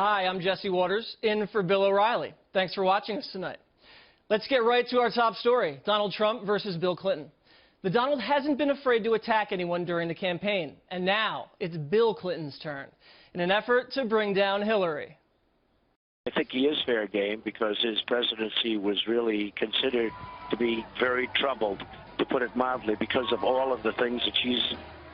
Hi, I'm Jesse Waters, in for Bill O'Reilly. Thanks for watching us tonight. Let's get right to our top story, Donald Trump versus Bill Clinton. The Donald hasn't been afraid to attack anyone during the campaign, and now it's Bill Clinton's turn in an effort to bring down Hillary. I think he is fair game because his presidency was really considered to be very troubled, to put it mildly, because of all of the things that she's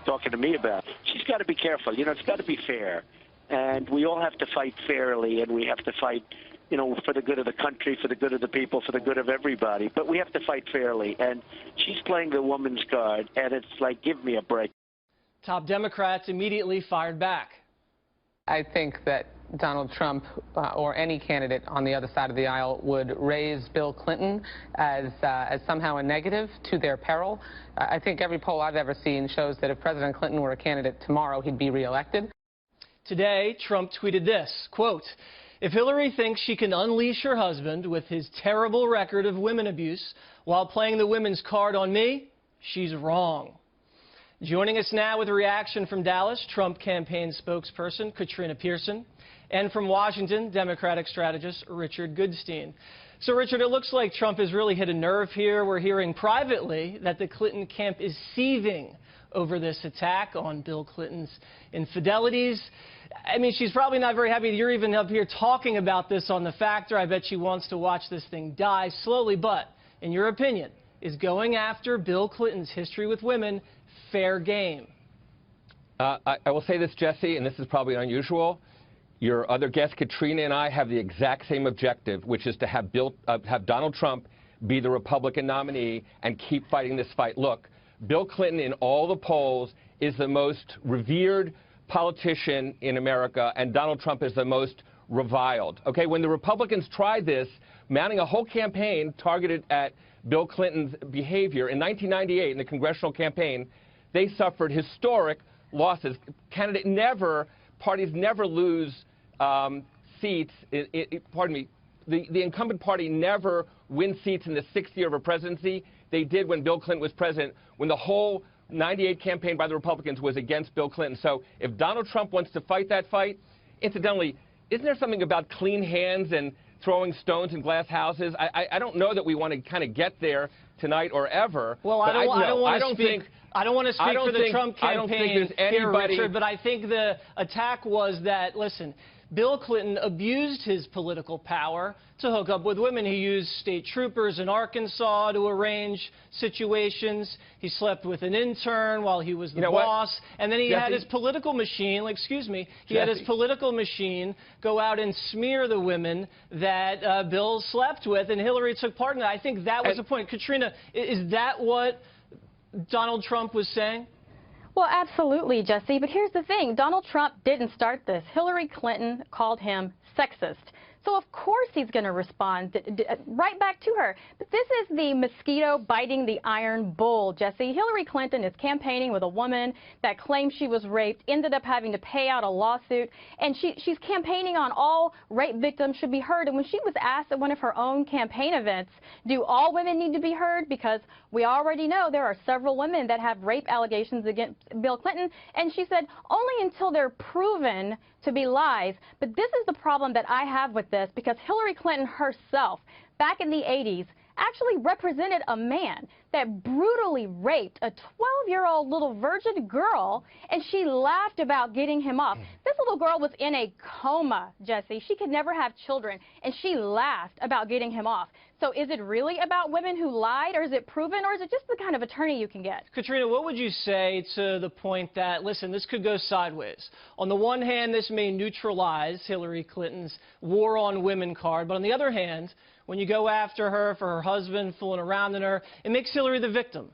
talking to me about. She's got to be careful. You know, it's got to be fair. And we all have to fight fairly, and we have to fight, you know, for the good of the country, for the good of the people, for the good of everybody. But we have to fight fairly. And she's playing the woman's card, and it's like, give me a break. Top Democrats immediately fired back. I think that Donald Trump or any candidate on the other side of the aisle would raise Bill Clinton as somehow a negative to their peril. I think every poll I've ever seen shows that if President Clinton were a candidate tomorrow, he'd be reelected. Today, Trump tweeted this, quote, "If Hillary thinks she can unleash her husband with his terrible record of women abuse while playing the women's card on me, she's wrong." Joining us now with a reaction from Dallas, Trump campaign spokesperson Katrina Pearson, and from Washington, Democratic strategist Richard Goodstein. So, Richard, it looks like Trump has really hit a nerve here. We're hearing privately that the Clinton camp is seething over this attack on Bill Clinton's infidelities. I mean, she's probably not very happy that you're even up here talking about this on The Factor. I bet she wants to watch this thing die slowly. But, in your opinion, is going after Bill Clinton's history with women fair game? I will say this, Jesse, and this is probably unusual. Your other guest, Katrina, and I have the exact same objective, which is to have Donald Trump be the Republican nominee and keep fighting this fight. Look, Bill Clinton in all the polls is the most revered politician in America, and Donald Trump is the most reviled. Okay, when the Republicans tried this, mounting a whole campaign targeted at Bill Clinton's behavior in 1998 in the congressional campaign, they suffered historic losses. Parties never lose seats. The incumbent party never wins seats in the sixth year of a presidency. They did when Bill Clinton was president, when the whole 98 campaign by the Republicans was against Bill Clinton. So if Donald Trump wants to fight that fight, incidentally, isn't there something about clean hands and throwing stones in glass houses? I don't know that we want to kind of get there tonight or ever. Well, I don't want to speak for the Trump campaign, I don't think there's anybody, Richard, but I think the attack was that, listen, Bill Clinton abused his political power to hook up with women. He used state troopers in Arkansas to arrange situations. He slept with an intern while he was the boss. And then he had his political machine, had his political machine go out and smear the women that Bill slept with, and Hillary took part in that. I think that was the point. Katrina, is that what Donald Trump was saying? Well, absolutely, Jesse. But here's the thing. Donald Trump didn't start this. Hillary Clinton called him sexist. So, of course, he's going to respond right back to her. But this is the mosquito biting the iron bull, Jesse. Hillary Clinton is campaigning with a woman that claims she was raped, ended up having to pay out a lawsuit, and she's campaigning on all rape victims should be heard. And when she was asked at one of her own campaign events, do all women need to be heard? Because we already know there are several women that have rape allegations against Bill Clinton, and she said only until they're proven to be lies. But this is the problem that I have with this, because Hillary Clinton herself, back in the 80s, actually represented a man that brutally raped a 12-year-old little virgin girl, and she laughed about getting him off. This little girl was in a coma, Jesse. She could never have children, and she laughed about getting him off. So is it really about women who lied, or is it proven, or is it just the kind of attorney you can get? Katrina, what would you say to the point that, listen, this could go sideways? On the one hand, this may neutralize Hillary Clinton's war on women card, but on the other hand, when you go after her for her husband fooling around in her, it makes Hillary the victim.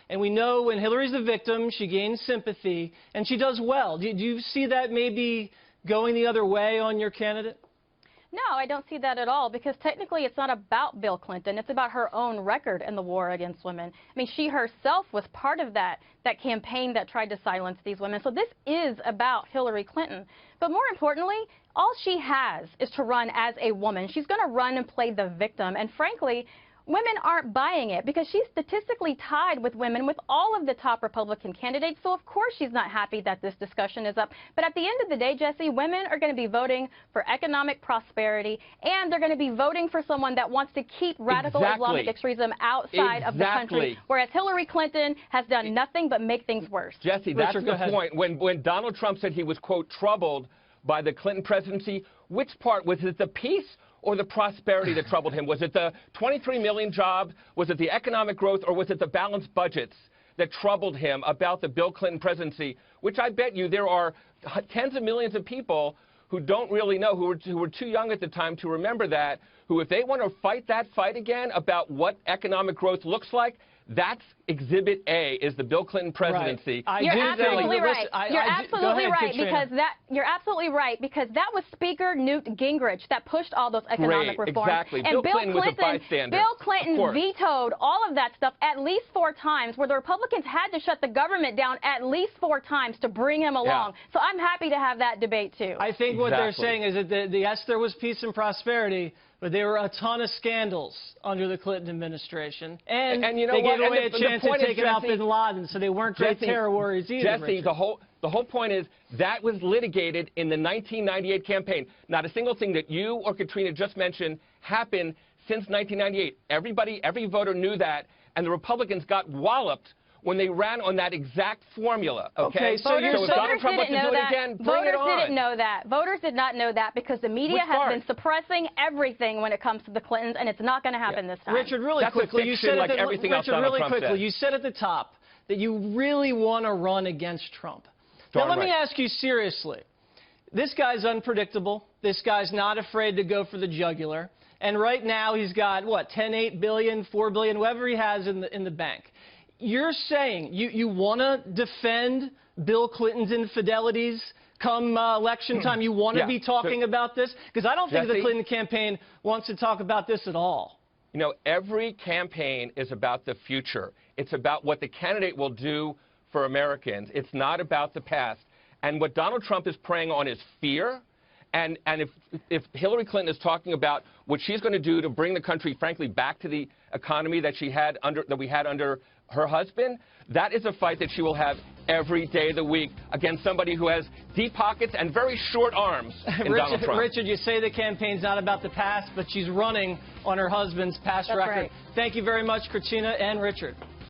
And we know when Hillary's the victim, she gains sympathy, and she does well. Do you see that maybe going the other way on your candidate? No, I don't see that at all, because technically it's not about Bill Clinton. It's about her own record in the war against women. I mean, she herself was part of that campaign that tried to silence these women. So this is about Hillary Clinton. But more importantly, all she has is to run as a woman. She's going to run and play the victim. And frankly, women aren't buying it because she's statistically tied with women with all of the top Republican candidates. So, of course, she's not happy that this discussion is up. But at the end of the day, Jesse, women are going to be voting for economic prosperity, and they're going to be voting for someone that wants to keep radical Islamic extremism outside of the country, whereas Hillary Clinton has done nothing but make things worse. Jesse, that's the point. When Donald Trump said he was, quote, troubled by the Clinton presidency, which part? Was it the peace or the prosperity that troubled him? Was it the 23 million jobs? Was it the economic growth? Or was it the balanced budgets that troubled him about the Bill Clinton presidency, which I bet you there are tens of millions of people who don't really know, who were too young at the time to remember that, who, if they want to fight that fight again about what economic growth looks like, that's Exhibit A, is the Bill Clinton presidency. Right. You're absolutely right. You're absolutely right because that was Speaker Newt Gingrich that pushed all those economic reforms. Exactly. And Bill Clinton was a bystander. Bill Clinton vetoed all of that stuff at least 4 times, where the Republicans had to shut the government down at least 4 times to bring him along. So I'm happy to have that debate too. I think what they're saying is that yes, there was peace and prosperity, but there were a ton of scandals under the Clinton administration. And you know they gave away a chance of taking out Bin Laden, so they weren't great terror warriors either. Jesse, the whole point is that was litigated in the 1998 campaign. Not a single thing that you or Katrina just mentioned happened since 1998. Every voter knew that, and the Republicans got walloped when they ran on that exact formula. Okay, so if Donald Trump wants to do it again, bring it on. Voters didn't know that. Voters did not know that because the media has been suppressing everything when it comes to the Clintons, and it's not going to happen this time. Richard, really quickly, you said you said at the top that you really want to run against Trump. Now, let me ask you seriously. This guy's unpredictable. This guy's not afraid to go for the jugular. And right now he's got, what, 10, 8 billion, 4 billion, whatever he has in the bank. You're saying you want to defend Bill Clinton's infidelities come election time? You want to be talking about this? Because I don't think the Clinton campaign wants to talk about this at all. You know, every campaign is about the future. It's about what the candidate will do for Americans. It's not about the past. And what Donald Trump is preying on is fear. And if Hillary Clinton is talking about what she's going to do to bring the country, frankly, back to the economy that we had under her husband, that is a fight that she will have every day of the week against somebody who has deep pockets and very short arms in Donald Trump. Richard, you say the campaign's not about the past, but she's running on her husband's past record. Right. Thank you very much, Katrina and Richard.